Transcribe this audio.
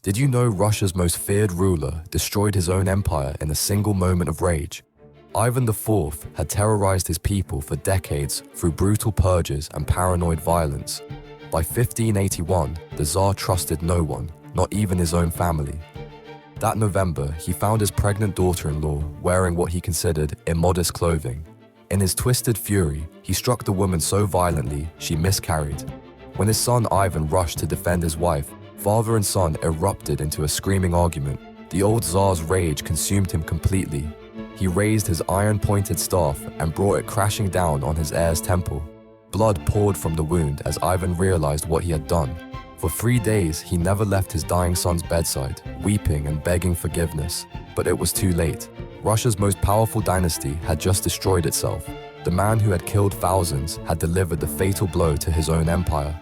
Did you know Russia's most feared ruler destroyed his own empire in a single moment of rage? Ivan IV had terrorized his people for decades through brutal purges and paranoid violence. By 1581, the Tsar trusted no one, not even his own family. That November, he found his pregnant daughter-in-law wearing what he considered immodest clothing. In his twisted fury, he struck the woman so violently she miscarried. When his son Ivan rushed to defend his wife, father and son erupted into a screaming argument. The old Tsar's rage consumed him completely. He raised his iron-pointed staff and brought it crashing down on his heir's temple. Blood poured from the wound as Ivan realized what he had done. For 3 days, he never left his dying son's bedside, weeping and begging forgiveness. But it was too late. Russia's most powerful dynasty had just destroyed itself. The man who had killed thousands had delivered the fatal blow to his own empire.